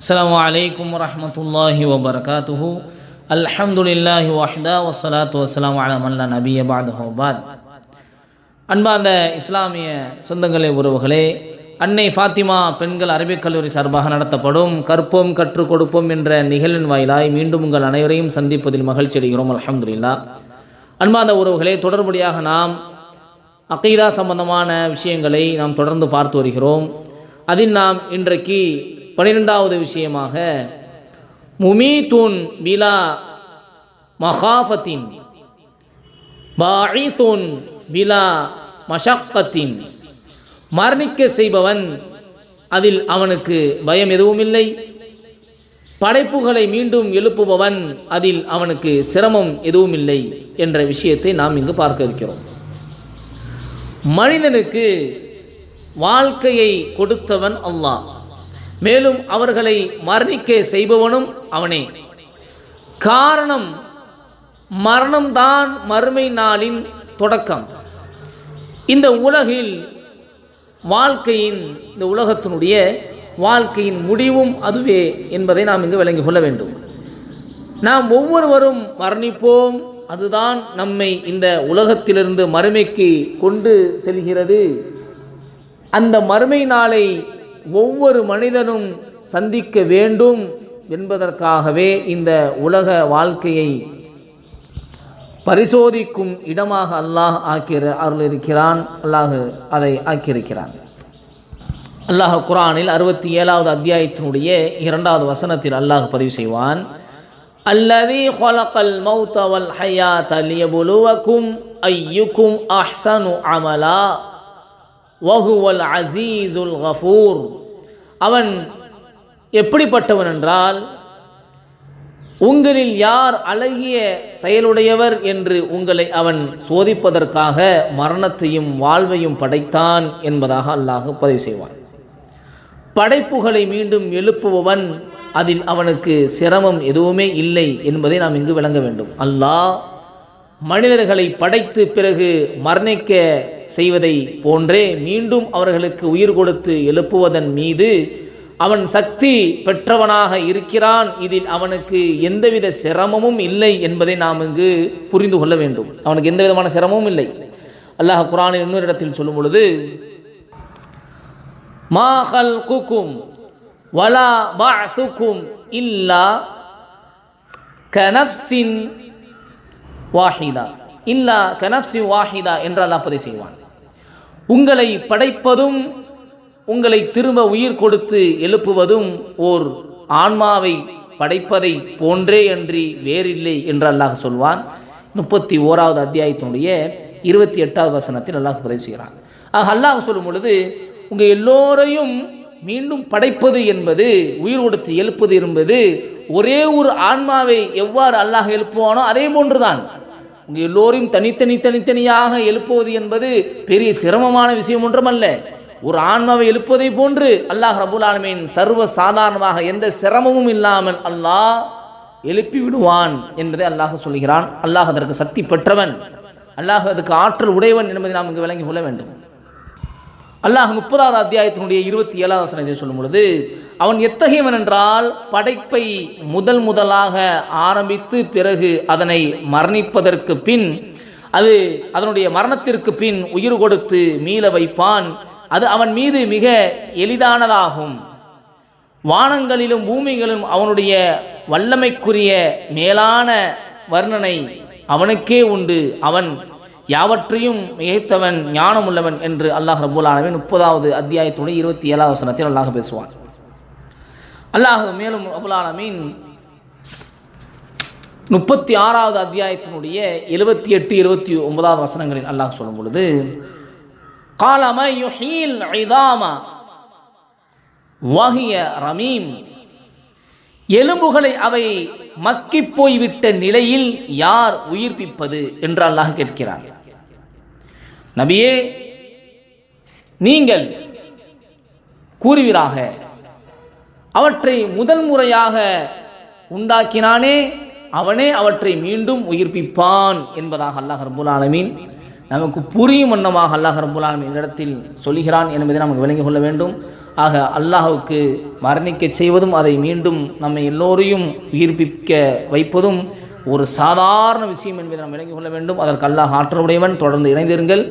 அஸ்ஸலாமு அலைக்கும் வரஹ்மத்துல்லாஹி வபரகாத்துஹு. அல்ஹம்துலில்லாஹி வஹ்தா வஸ்ஸலாத்து வஸ்ஸலாமு அலா மன் லா நபிய்ய பஅதஹு பாத். அன்பார்ந்த இஸ்லாமிய சொந்தங்களே, உறவுகளே, அன்னை ஃபாத்திமா பெண்கள் அரபிக் கல்லூரி சார்பாக நடத்தப்படும் கற்போம் கற்றுக் கொடுப்போம் என்ற நிகழ்வின் வாயிலாய் மீண்டும் உங்கள் அனைவரையும் சந்திப்பதில் மகிழ்ச்சி அடைகிறோம். அல்ஹம்துலில்லாஹ். அன்பார்ந்த உறவுகளே, தொடர்படியாக நாம் அகீதா சம்பந்தமான விஷயங்களை நாம் தொடர்ந்து பார்த்து வருகிறோம். அதில் நாம் இன்றைக்கு 12வது விஷயமாக முமீத்துன் பிலா மகாஃபத்தின் பாஇதுன் பிலா மஷக்கத்தின், மரணிக்க செய்பவன், அதில் அவனுக்கு பயம் எதுவும் இல்லை. படைப்புகளை மீண்டும் எழுப்புபவன், அதில் அவனுக்கு சிரமம் எதுவும் இல்லை என்ற விஷயத்தை நாம் இங்கு பார்க்க இருக்கிறோம். மனிதனுக்கு வாழ்க்கையை கொடுத்தவன் அல்லாஹ், மேலும் அவர்களை மரணிக்க செய்பவனும் அவனே. காரணம், மரணம்தான் மறுமை நாளின் தொடக்கம். இந்த உலகில் இந்த உலகத்தினுடைய வாழ்க்கையின் முடிவும் அதுவே என்பதை நாம் இங்கு விளங்கிக் கொள்ள வேண்டும். நாம் ஒவ்வொருவரும் மரணிப்போம். அதுதான் நம்மை இந்த உலகத்திலிருந்து மறுமைக்கு கொண்டு செல்கிறது. அந்த மறுமை நாளை ஒவ்வொரு மனிதனும் சந்திக்க வேண்டும் என்பதற்காகவே இந்த உலக வாழ்க்கையை பரிசோதிக்கும் இடமாக அல்லாஹ் அருளிருக்கிறான். அல்லாஹ் அதை ஆக்கியிருக்கிறான். அல்லாஹ் குர்ஆனில் 67வது அத்தியாயத்தினுடைய 2வது வசனத்தில் அல்லாஹ் பதிவு செய்வான், அல்லதி ஹலகல் மௌத வல் ஹயாத லியபுலுவக்கும் அய்யுக்கும் அஹ்ஸனு அமலா வஹுவல் அஸீஸுல் கஃபூர். அவன் எப்படிப்பட்டவன் என்றால், உங்களில் யார் அழகிய செயலுடையவர் என்று உங்களை அவன் சோதிப்பதற்காக மரணத்தையும் வாழ்வையும் படைத்தான் என்பதாக அல்லாஹ் பதிவு செய்வான். படைப்புகளை மீண்டும் எழுப்புபவன், அதில் அவனுக்கு சிரமம் எதுவுமே இல்லை என்பதை நாம் இங்கு விளங்க வேண்டும். அல்லாஹ் மனிதர்களை படைத்து பிறகு மரணிக்க செய்வதை போன்றே மீண்டும் அவர்களுக்கு உயிர் கொடுத்து எழுப்புவதன் மீது அவன் சக்தி பெற்றவனாக இருக்கிறான். இதில் அவனுக்கு எந்தவித சிரமமும் இல்லை என்பதை நாம் இங்கு புரிந்து கொள்ள வேண்டும். அவனுக்கு எந்த விதமான சிரமமும் இல்லை. அல்லாஹ் குர்ஆனில் இன்னொரு இடத்தில் சொல்லும் பொழுது, மா ஹல்குக்கும் வலா பஅசுக்கும் இல்லா கனஃப்ஸின் வாஹிதா இல்லா கனஃப்ஸி வாஹிதா என்று அல்லாஹ் பதிவு செய்வான். உங்களை படைப்பதும் உங்களை திரும்ப உயிர் கொடுத்து எழுப்புவதும் ஓர் ஆன்மாவை படைப்பதை போன்றே அன்றி வேறில்லை என்று அல்லாஹ் சொல்வான். 31வது அத்தியாயத்தினுடைய 28வது வசனத்தில் அல்லாஹ் பதிவு செய்கிறான். அல்லாஹ் சொல்லும் பொழுது, உங்கள் எல்லோரையும் மீண்டும் படைப்பது என்பது, உயிர் கொடுத்து எழுப்பது என்பது, ஒரே ஒரு ஆன்மாவை எவ்வாறு அல்லாஹ் எழுப்புவானோ அதே போன்றுதான். உங்கள் எல்லோரையும் தனித்தனியாக எழுப்புவது என்பது பெரிய சிரமமான விஷயம் ஒன்றுமல்ல. ஒரு ஆன்மாவை எழுப்புவதை போன்று அல்லாஹ் ரப்பல் ஆலமீன் சர்வ சாதாரணமாக எந்த சிரமமும் இல்லாமல் அல்லாஹ் எழுப்பி விடுவான் என்பதை அல்லாஹ் சொல்கிறான். அல்லாஹ் அதற்கு சக்தி பெற்றவன், அல்லாஹ் அதுக்கு ஆற்றல் உடையவன் என்பதை நாம் இங்கு விளங்கிக் கொள்ள வேண்டும். அல்லாஹ் 30வது அத்தியாயத்தினுடைய 27வது வசனத்தை சொல்லும் பொழுது, அவன் எத்தகையவன் என்றால், படைப்பை முதலாக ஆரம்பித்து பிறகு அதனை மரணிப்பதற்கு பின் அதனுடைய மரணத்திற்கு பின் உயிர் கொடுத்து மீள வைப்பான். அது அவன் மீது மிக எளிதானதாகும். வானங்களிலும் பூமிகளிலும் அவனுடைய வல்லமைக்குரிய மேலான வர்ணனை அவனுக்கே உண்டு. அவன் யாவற்றையும் மிகைத்தவன், ஞானமுள்ளவன் என்று அல்லாஹ் ரப்பல் ஆலமீன் 30வது அத்தியாயத்துடைய 27வது வசனத்தில் அல்லாஹ் பேசுவான். அல்லாஹ் மேலும் ரப்பல் ஆலமீன் 36வது அத்தியாயத்தினுடைய 78, 29வது வசனங்களில் அல்லாஹ் சொல்லும் பொழுது, قال من يحيي العظام وهي رميم, எலும்புகளை அவை மக்கி போய்விட்ட நிலையில் யார் உயிர்ப்பிப்பது என்று அல்லாஹ் கேட்கிறார். நபியே, நீங்கள் கூறுவீராக, அவற்றை முதல் முறையாக உண்டாக்கினானே அவனே அவற்றை மீண்டும் உயிர்ப்பிப்பான் என்பதாக அல்லாஹ் ரப்பல் ஆலமீன் நமக்கு புரியும் வண்ணமாக அல்லாஹ் ரப்பல் ஆலமீன் இந்த இடத்தில் சொல்கிறான் என்பதை நாம் விளங்கிக் கொள்ள வேண்டும். ஆக அல்லாஹ்வுக்கு மரணிக்க செய்வதும் அதை மீண்டும் நம்மை எல்லோரையும் உயிர்ப்பிக்க வைப்பதும் ஒரு சாதாரண விஷயம் என்பதை நாம் விளங்கிக் கொள்ள வேண்டும். அதற்கு அல்லாஹ் ஆற்றலுடையவன். தொடர்ந்து இணைந்திருங்கள்.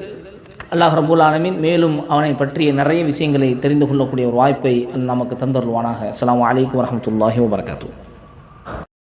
அல்லாஹ் ரப்பல் ஆலமீன் மேலும் அவனை பற்றிய நிறைய விஷயங்களை தெரிந்து கொள்ளக்கூடிய ஒரு வாய்ப்பை நமக்கு தந்தருள்வானாக. அஸ்ஸலாமு அலைக்கும் வரஹ்மத்துல்லாஹி வபரகாத்துஹு.